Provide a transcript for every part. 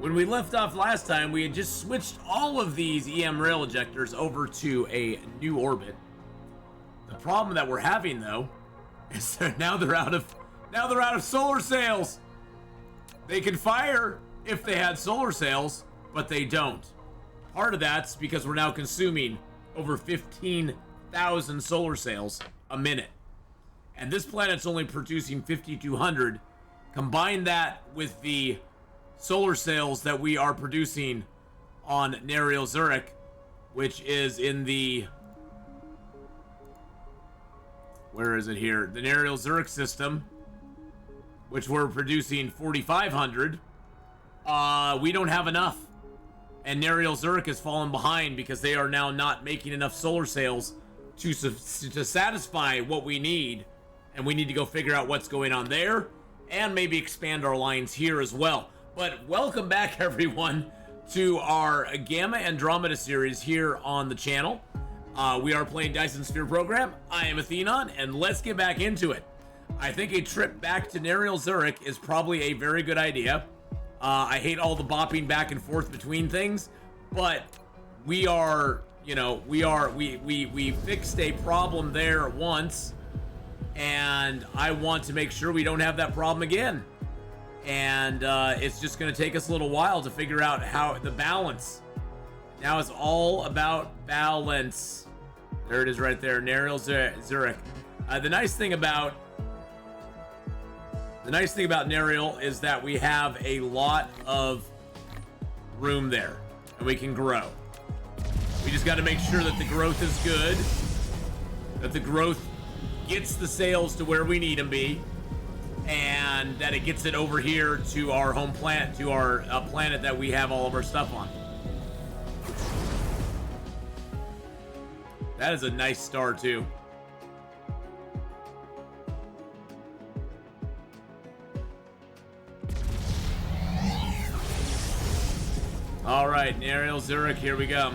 When we left off last time, we had just switched all of these EM rail ejectors over to a new orbit. The problem that we're having, though, is that now they're out of solar sails. They can fire if they had solar sails, but they don't. Part of that's because we're now consuming over 15,000 solar sails a minute. And this planet's only producing 5,200. Combine that with the solar sails that we are producing on NairalZurak, which is in the... Where is it here? The NairalZurak system, which we're producing 4,500. We don't have enough. And NairalZurak has fallen behind because they are now not making enough solar sails to satisfy what we need. And we need to go figure out what's going on there and maybe expand our lines here as well. But welcome back, everyone, to our Gamma Andromeda series here on the channel. We are playing Dyson Sphere Program. I am Atheenon, and let's get back into it. I think a trip back to NairalZurak is probably a very good idea. I hate all the bopping back and forth between things, but we are, you know, we fixed a problem there once, and I want to make sure we don't have that problem again. And it's just going to take us a little while to figure out how the balance. Now it's all about balance. There it is right there, NairalZurak. The nice thing about Nariel is that we have a lot of room there, and we can grow. We just got to make sure that the growth is good, that the growth gets the sails to where we need them be, and that it gets it over here to our home planet, to our planet that we have all of our stuff on. That is a nice star, too. All right, NairalZurak, here we go.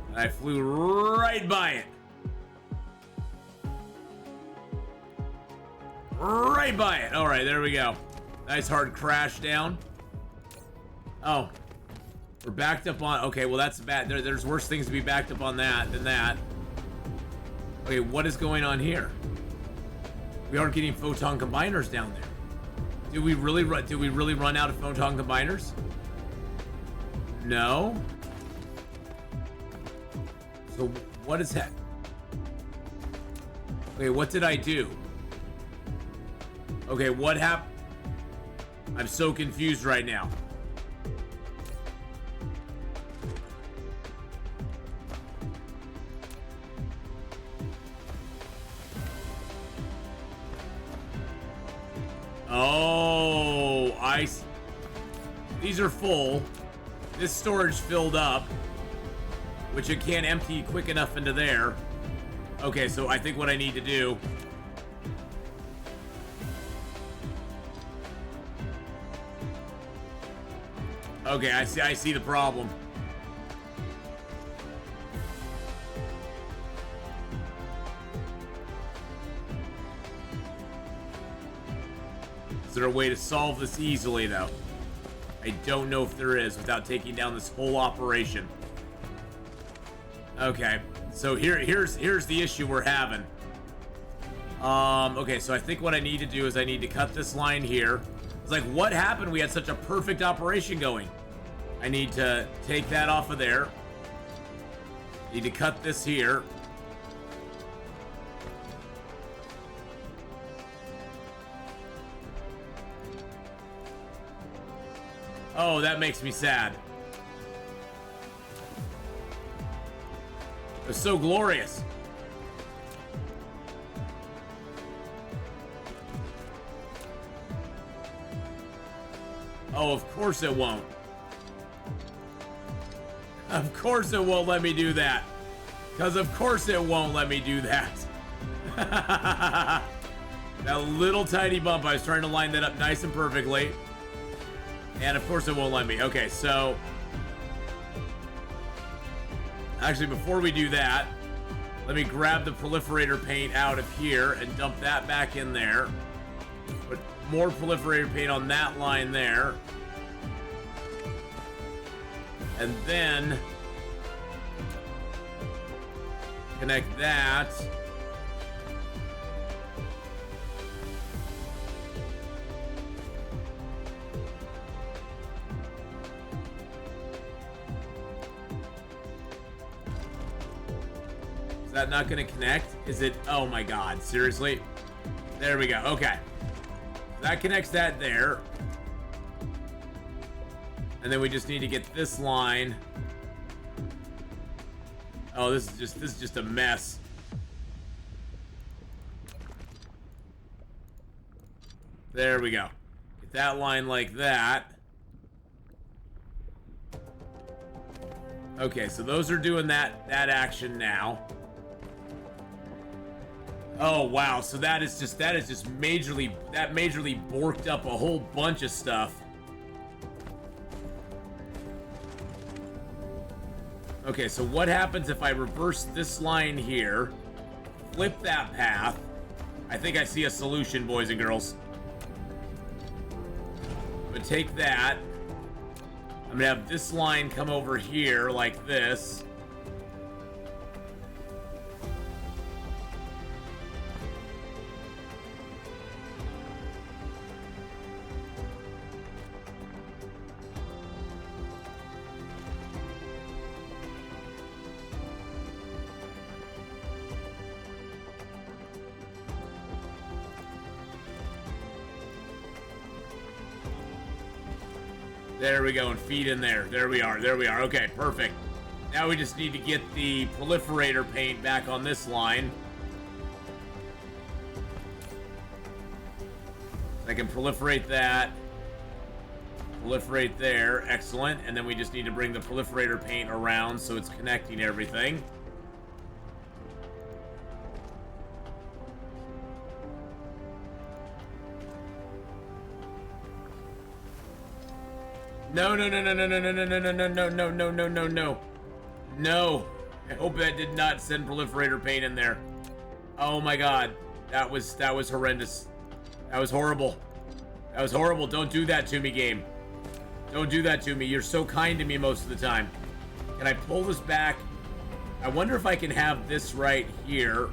And I flew right by it. Right by it. All right, there we go. Nice hard crash down. Oh, we're backed up on... Okay, well, that's bad. There's worse things to be backed up on than that. Okay, what is going on here? We aren't getting photon combiners down there. Did we really run out of photon combiners? No. So what is that? Okay, what did I do? Okay, what happened? I'm so confused right now. Oh, these are full. This storage filled up, which it can't empty quick enough into there. Okay, so I think what I need to do... Okay, I see the problem. Is there a way to solve this easily, though? I don't know if there is without taking down this whole operation. Okay, so here's the issue we're having. Okay, so I think what I need to do is I need to cut this line here. It's like, what happened? We had such a perfect operation going. I need to take that off of there. Need to cut this here. Oh, that makes me sad. It was so glorious. Oh, of course it won't. Of course it won't let me do that. Because of course it won't let me do that. That little tiny bump, I was trying to line that up nice and perfectly. And of course it won't let me. Okay, so... Actually, before we do that, let me grab the proliferator paint out of here and dump that back in there. But more proliferator paint on that line there. And then connect that. Is that not going to connect? Is it? Oh my god, seriously? There we go. Okay. That connects that there. And then we just need to get this line. Oh, this is just a mess. There we go. Get that line like that. Okay, so those are doing that action now. Oh wow, so that is just majorly borked up a whole bunch of stuff. Okay, so what happens if I reverse this line here, flip that path? I think I see a solution, boys and girls. But take that. I'm gonna have this line come over here like this. There we go, and feed in there. There we are. Okay, perfect. Now we just need to get the proliferator paint back on this line. I can proliferate that. Proliferate there. Excellent. And then we just need to bring the proliferator paint around so it's connecting everything. No. No. I hope that did not send proliferator paint in there. Oh my god. That was horrendous. That was horrible. That was horrible. Don't do that to me, game. Don't do that to me. You're so kind to me most of the time. Can I pull this back? I wonder if I can have this right here.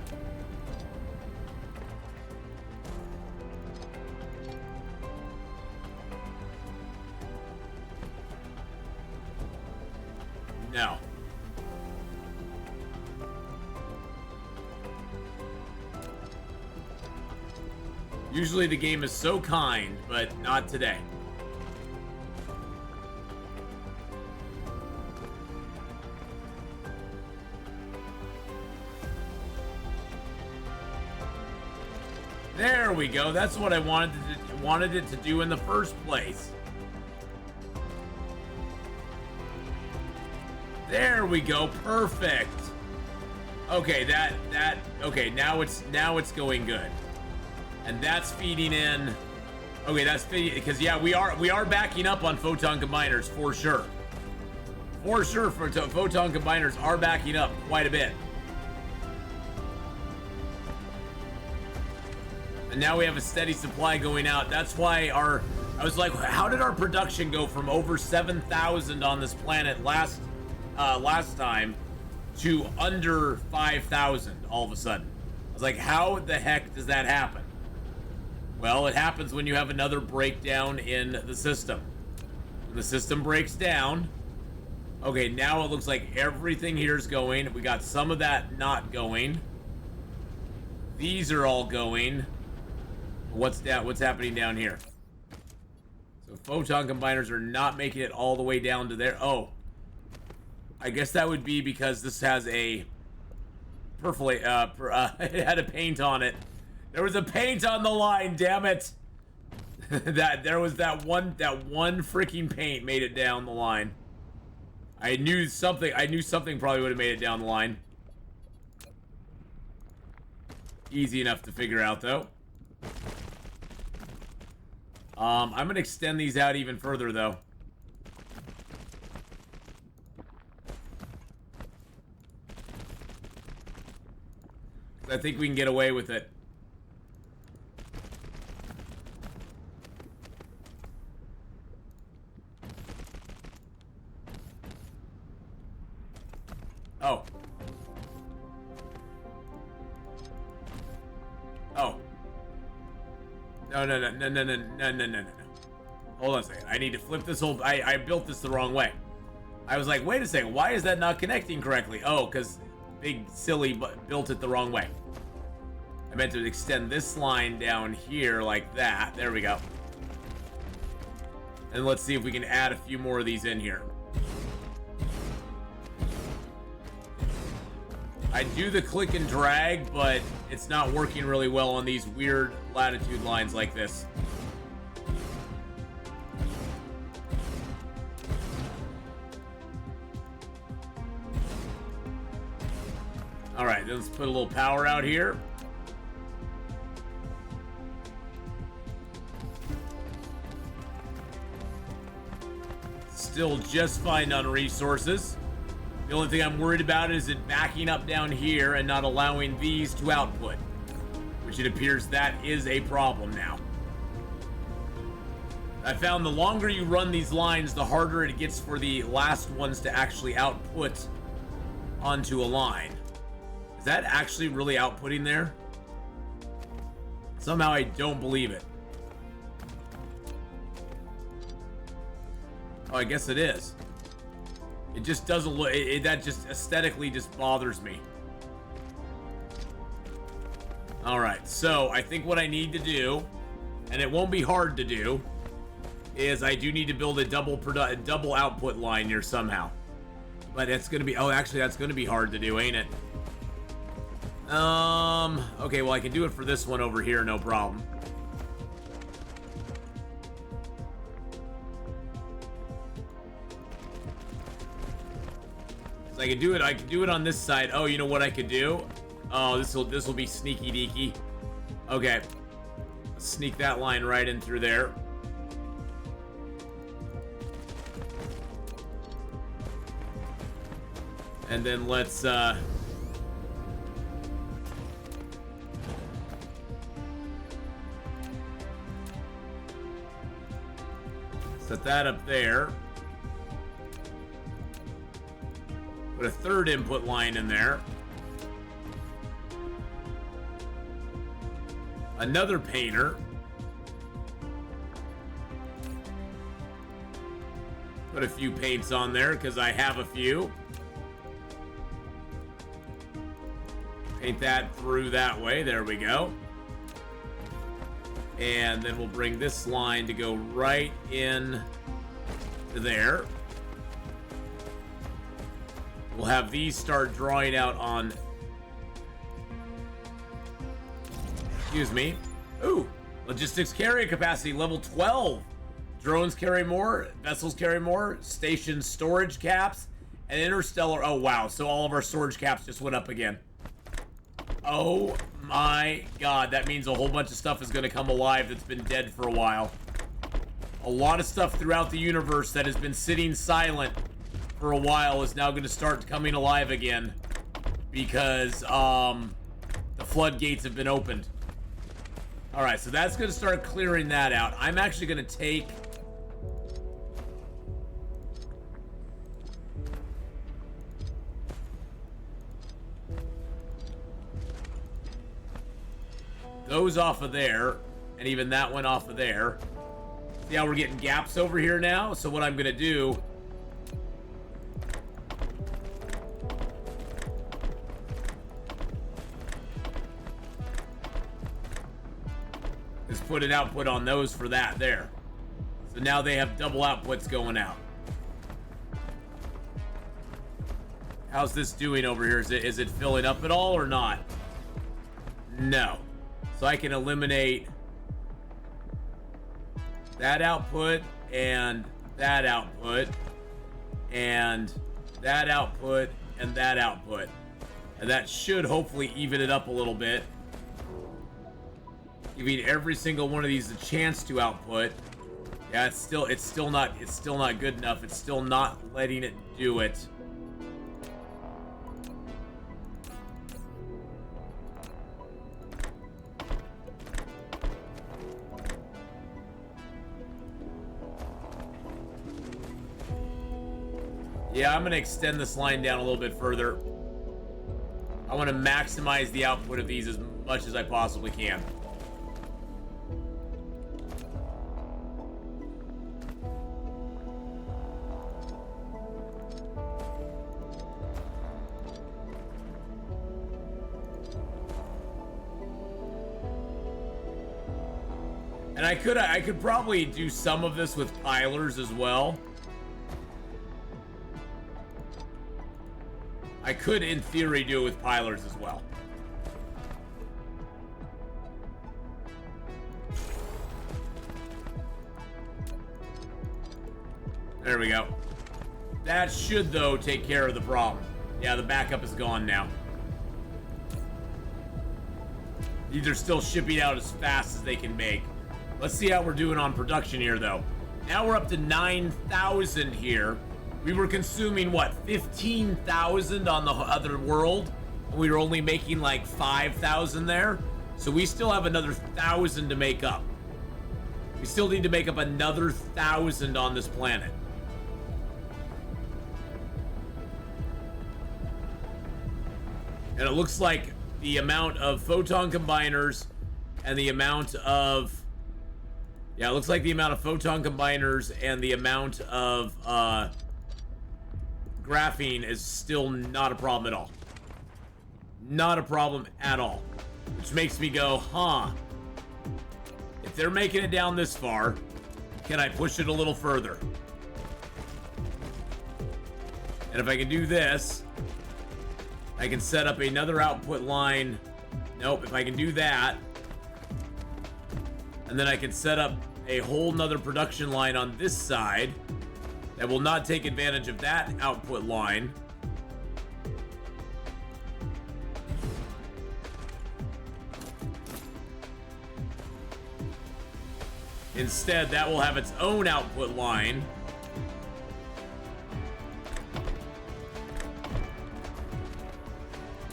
No. Usually the game is so kind, but not today. There we go. That's what I wanted it to do in the first place. There we go. Perfect. Okay, okay, now it's going good. And that's feeding in. Okay, that's feeding, because yeah, we are backing up on photon combiners for sure. For sure, photon combiners are backing up quite a bit. And now we have a steady supply going out. That's why I was like, how did our production go from over 7,000 on this planet last time to under 5,000 all of a sudden? I was like, how the heck does that happen? Well, it happens when you have another breakdown in the system. When the system breaks down, okay, now it looks like everything here is going. We got some of that not going. These are all going. What's happening down here? So photon combiners are not making it all the way down to there. Oh, I guess that would be because this has a perforate. It had a paint on it. There was a paint on the line. Damn it! There was that one freaking paint made it down the line. I knew something probably would have made it down the line. Easy enough to figure out though. I'm gonna extend these out even further though. I think we can get away with it. Oh. Oh. No, no, no, no, no, no, no, no, no, no. Hold on a second. I need to flip this whole... I built this the wrong way. I was like, wait a second. Why is that not connecting correctly? Oh, because Big Silly built it the wrong way. I meant to extend this line down here like that. There we go. And let's see if we can add a few more of these in here. I do the click and drag, but it's not working really well on these weird latitude lines like this. All right, then let's put a little power out here. Still just fine on resources. The only thing I'm worried about is it backing up down here and not allowing these to output, which it appears that is a problem now. I found the longer you run these lines, the harder it gets for the last ones to actually output onto a line. Is that actually really outputting there? Somehow I don't believe it. Oh, I guess it is. It just doesn't look... that just aesthetically just bothers me. Alright, so I think what I need to do, and it won't be hard to do, is I do need to build a double output line here somehow. But it's going to be... Oh, actually, that's going to be hard to do, ain't it? Okay, well, I can do it for this one over here, no problem. So I can do it on this side. Oh, you know what I could do? Oh, this will be sneaky deaky. Okay. Let's sneak that line right in through there. And then let's set that up there. Put a third input line in there. Another painter. Put a few paints on there because I have a few. Paint that through that way. There we go. And then we'll bring this line to go right in to there. We'll have these start drawing out on... Excuse me. Ooh, logistics carrier capacity, level 12. Drones carry more, vessels carry more, station storage caps, and interstellar... Oh, wow, so all of our storage caps just went up again. Oh my god, that means a whole bunch of stuff is going to come alive that's been dead for a while. A lot of stuff throughout the universe that has been sitting silent for a while is now going to start coming alive again because the floodgates have been opened. Alright, so that's going to start clearing that out. I'm actually going to take... those off of there, and even that one off of there. See how we're getting gaps over here now? So what I'm going to do... is put an output on those for that there. So now they have double outputs going out. How's this doing over here? Is it filling up at all or not? No. So I can eliminate that output and that output and that output and that output. And that should hopefully even it up a little bit. Giving every single one of these a chance to output. Yeah, it's still not good enough. It's still not letting it do it. Yeah, I'm going to extend this line down a little bit further. I want to maximize the output of these as much as I possibly can. And I could probably do some of this with pilers as well. I could, in theory, do it with pilers as well. There we go. That should, though, take care of the problem. Yeah, the backup is gone now. These are still shipping out as fast as they can make. Let's see how we're doing on production here, though. Now we're up to 9,000 here. We were consuming, what, 15,000 on the other world? We were only making like 5,000 there. So we still have another 1,000 to make up. We still need to make up another 1,000 on this planet. And it looks like the amount of photon combiners and the amount of... Yeah, it looks like the amount of photon combiners and the amount of graphene is still not a problem at all. Not a problem at all. Which makes me go, huh. If they're making it down this far, can I push it a little further? And if I can do this, I can set up another output line. Nope, if I can do that, and then I can set up a whole nother production line on this side that will not take advantage of that output line. Instead, that will have its own output line.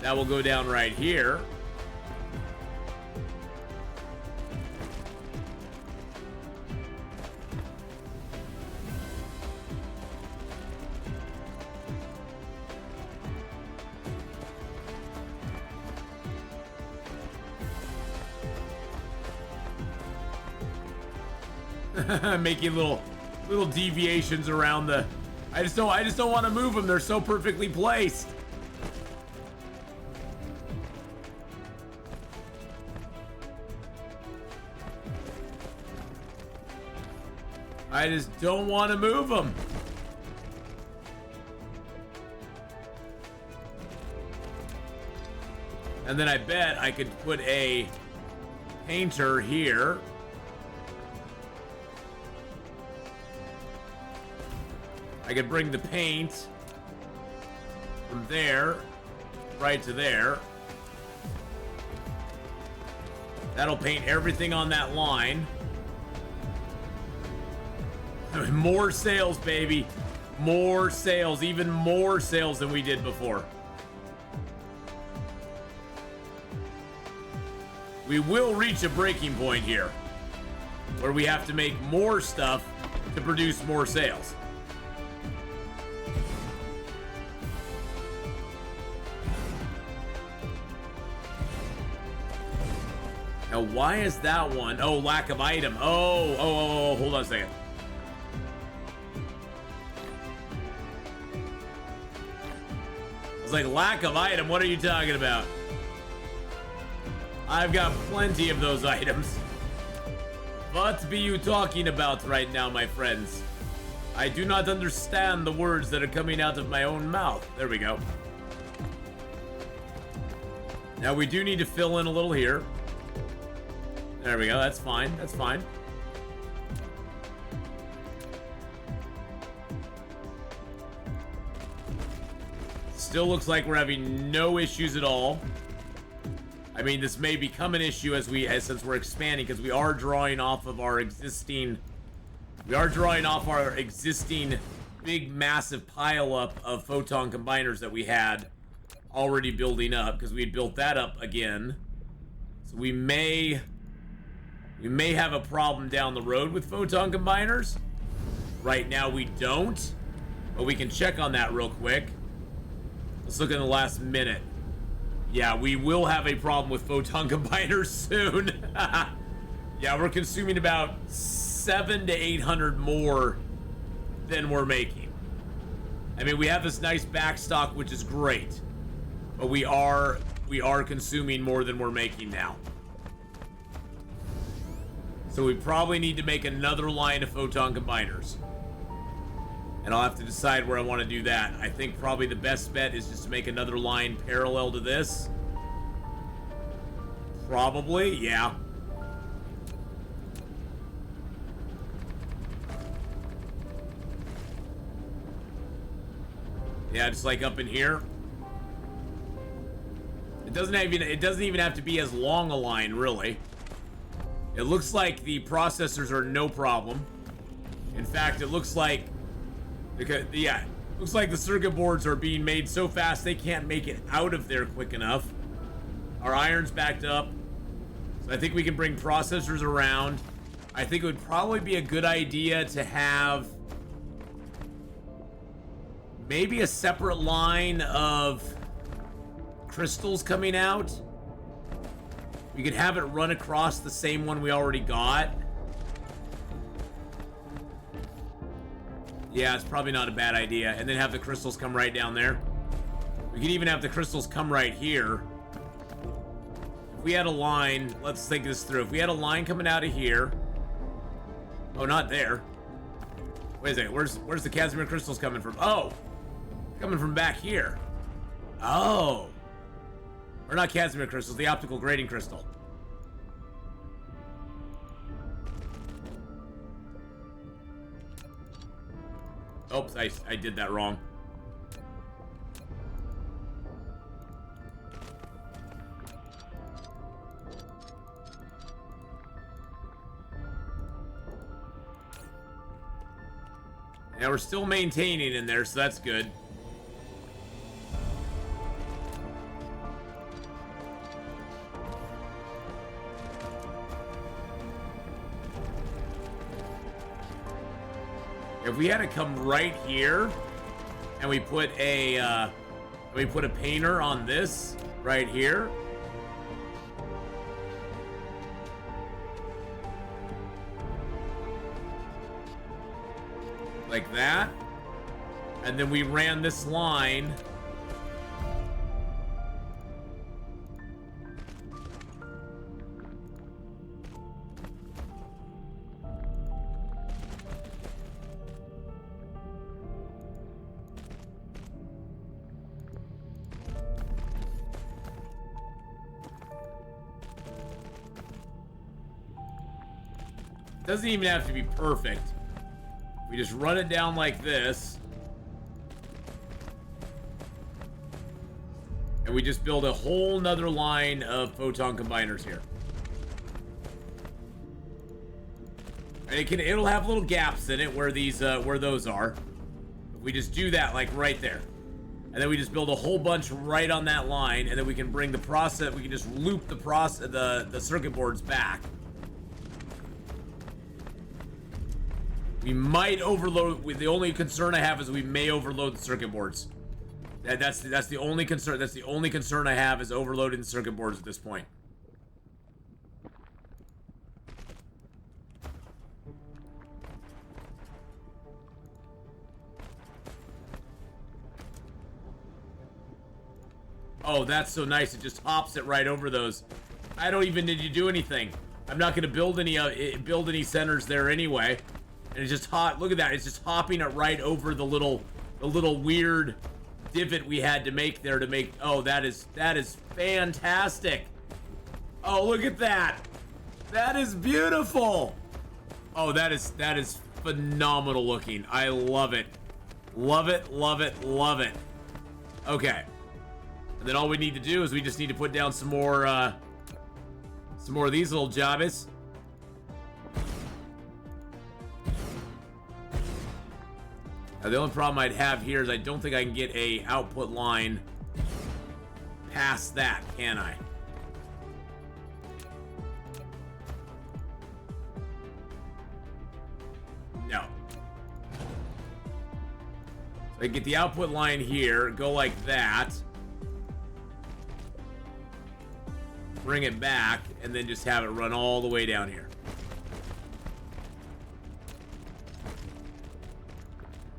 That will go down right here. Making little deviations around the... I just don't want to move them. They're so perfectly placed. I just don't want to move them. And then I bet I could put a painter here. I could bring the paint from there right to there. That'll paint everything on that line. More sales, baby. More sales. Even more sales than we did before. We will reach a breaking point here where we have to make more stuff to produce more sales. Now, why is that one? Oh, lack of item. Oh, hold on a second. I was like, lack of item? What are you talking about? I've got plenty of those items. What be you talking about right now, my friends? I do not understand the words that are coming out of my own mouth. There we go. Now, we do need to fill in a little here. There we go. That's fine. That's fine. Still looks like we're having no issues at all. I mean, this may become an issue since we're expanding, because we are drawing off of our existing. We are drawing off our existing big, massive pile up of photon combiners that we had already building up, because we had built that up again. So we may have a problem down the road with photon combiners. Right now we don't. But we can check on that real quick. Let's look in the last minute. Yeah, we will have a problem with photon combiners soon. Yeah, we're consuming about 700 to 800 more than we're making. I mean, we have this nice backstock, which is great, but we are consuming more than we're making now. So we probably need to make another line of photon combiners. And I'll have to decide where I want to do that. I think probably the best bet is just to make another line parallel to this. Probably, yeah. Yeah, just like up in here. It doesn't even have to be as long a line, really. It looks like the processors are no problem. In fact, it looks like looks like the circuit boards are being made so fast they can't make it out of there quick enough. Our iron's backed up. So I think we can bring processors around. I think it would probably be a good idea to have maybe a separate line of crystals coming out. We could have it run across the same one we already got. Yeah, it's probably not a bad idea. And then have the crystals come right down there. We could even have the crystals come right here. If we had a line, let's think this through. If we had a line coming out of here. Oh, not there. Wait a second, where's the Casimir crystals coming from? Oh, coming from back here. Oh. Or not Casimir crystals, the optical grading crystal. Oops, I did that wrong. Now we're still maintaining in there, so that's good. If we had to come right here and we put a painter on this right here. Like that. And then we ran this line. Doesn't even have to be perfect. We just run it down like this. And we just build a whole nother line of photon combiners here. And it'll have little gaps in it where those are. We just do that like right there. And then we just build a whole bunch right on that line, and then we can bring the process, we can just loop the circuit boards back. We might overload. The only concern I have is we may overload the circuit boards. That's the only concern. That's the only concern I have is overloading the circuit boards at this point. Oh, that's so nice. It just hops it right over those. I don't even need to do anything. I'm not going to build any centers there anyway. And it's just hot. Look at that. It's just hopping it right over the little weird divot we had to make there to make. Oh, that is fantastic. Oh, look at that. That is beautiful. Oh, that is phenomenal looking. I love it. Love it, love it, love it. Okay. And then all we need to do is we just need to put down some more of these little jobbies. Now, the only problem I'd have here is I don't think I can get a output line past that, can I? No. I get the output line here, go like that. Bring it back, and then just have it run all the way down here.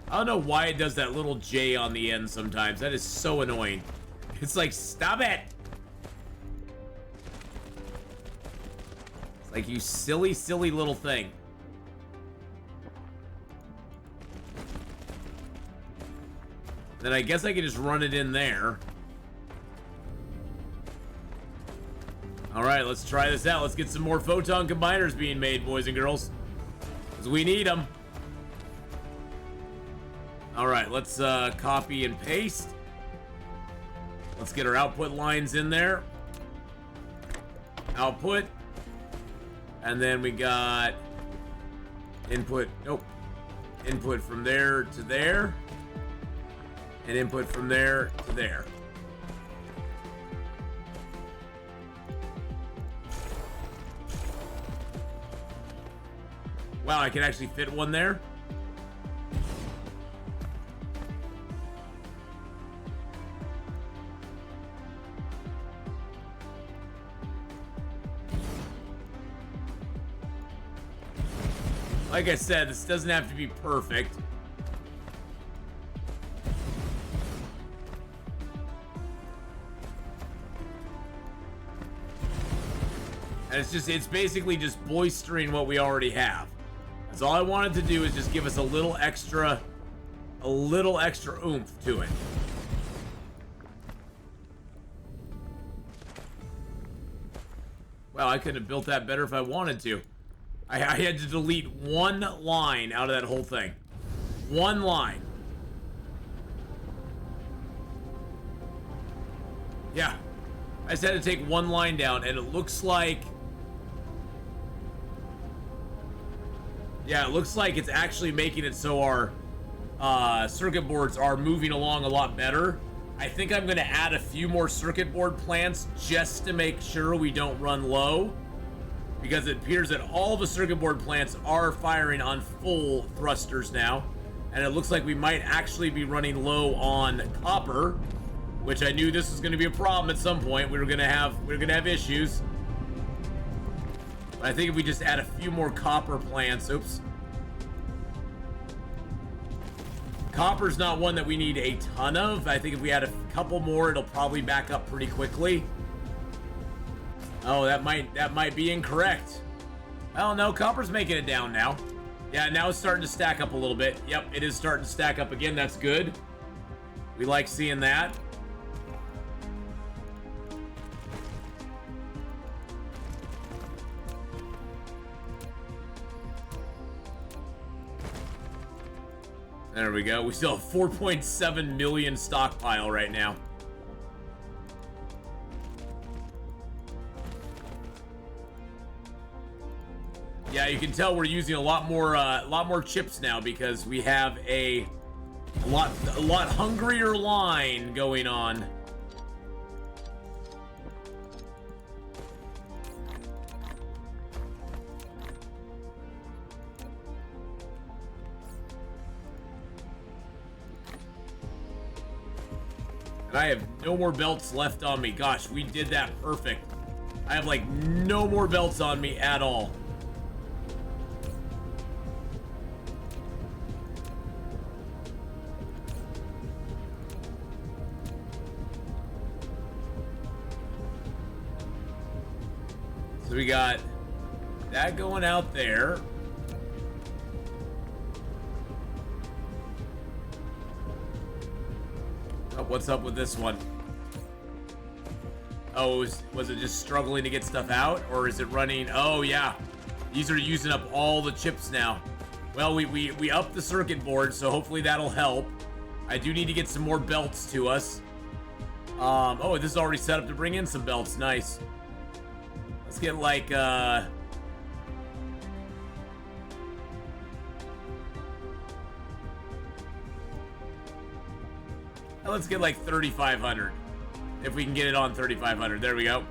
I don't know why it does that little J on the end sometimes. That is so annoying. It's like, stop it! It's like, you silly, silly little thing. Then I guess I can just run it in there. Alright, let's try this out. Let's get some more photon combiners being made, boys and girls. Because we need them. Alright, let's copy and paste. Let's get our output lines in there. Output. And then we got input. Nope. Input from there to there. And input from there to there. Wow, I can actually fit one there. Like I said, this doesn't have to be perfect. And it's basically just bolstering what we already have. That's all I wanted to do, is just give us a little extra oomph to it. Wow, I could have built that better if I wanted to. I had to delete one line out of that whole thing. One line. Yeah. I just had to take one line down, and it looks like... Yeah, it looks like it's actually making it so our circuit boards are moving along a lot better. I think I'm going to add a few more circuit board plants just to make sure we don't run low. Because it appears that all the circuit board plants are firing on full thrusters now. And it looks like we might actually be running low on copper, which I knew this was going to be a problem at some point. We were going to have issues. But I think if we just add a few more copper plants, oops. Copper's not one that we need a ton of. I think if we add a couple more, it'll probably back up pretty quickly. Oh, that might be incorrect. Oh no, copper's making it down now. Yeah, now it's starting to stack up a little bit. Yep, it is starting to stack up again. That's good. We like seeing that. There we go. We still have 4.7 million stockpile right now. Yeah, you can tell we're using a lot more chips now because we have a lot hungrier line going on. And I have no more belts left on me. Gosh, we did that perfect. I have like no more belts on me at all. So we got that going out there. Oh, what's up with this one? Oh, was it just struggling to get stuff out? Or is it running? Oh, yeah. These are using up all the chips now. Well, we upped the circuit board, so hopefully that'll help. I do need to get some more belts to us. Oh, this is already set up to bring in some belts. Nice. Let's get like, let's get like 3,500. If we can get it on 3,500. There we go.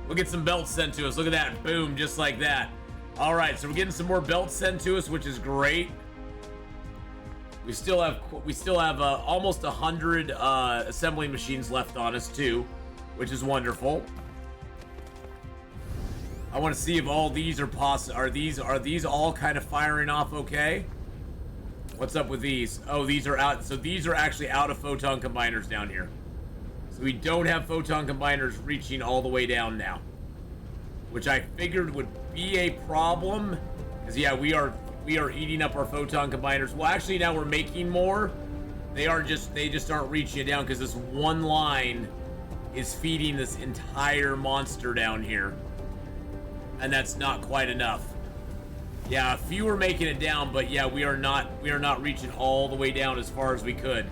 We'll get some belts sent to us. Look at that. Boom. Just like that. All right. So we're getting some more belts sent to us, which is great. We still have almost 100 assembly machines left on us too, which is wonderful. I want to see if all these are are these all kind of firing off okay? What's up with these? Oh, these are out. So these are actually out of photon combiners down here. So we don't have photon combiners reaching all the way down now, which I figured would be a problem. Because yeah, we are eating up our photon combiners. Well, actually now we're making more. They just aren't reaching it down because this one line is feeding this entire monster down here. And that's not quite enough. Yeah, a few are making it down, but yeah, we are not reaching all the way down as far as we could.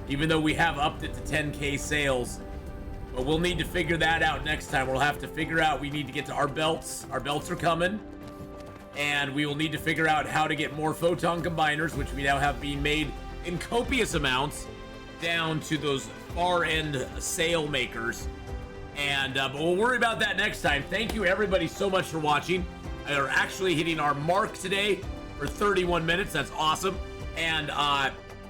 Even though we have upped it to 10K sales. But we'll need to figure that out next time. We'll have to figure out, we need to get to our belts. Our belts are coming. And we will need to figure out how to get more photon combiners, which we now have being made in copious amounts, down to those far end sail makers. And but we'll worry about that next time. Thank you everybody so much for watching. We're actually hitting our mark today for 31 minutes. That's awesome. And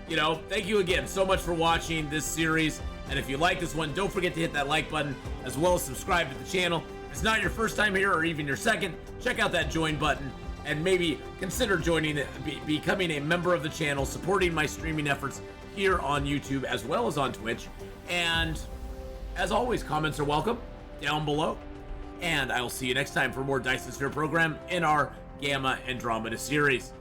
you know, thank you again so much for watching this series. And if you like this one, don't forget to hit that like button, as well as subscribe to the channel. If it's not your first time here or even your second, check out that join button and maybe consider joining, becoming a member of the channel, supporting my streaming efforts here on YouTube as well as on Twitch. And as always, comments are welcome down below. And I will see you next time for more Dyson Sphere program in our Gamma Andromeda series.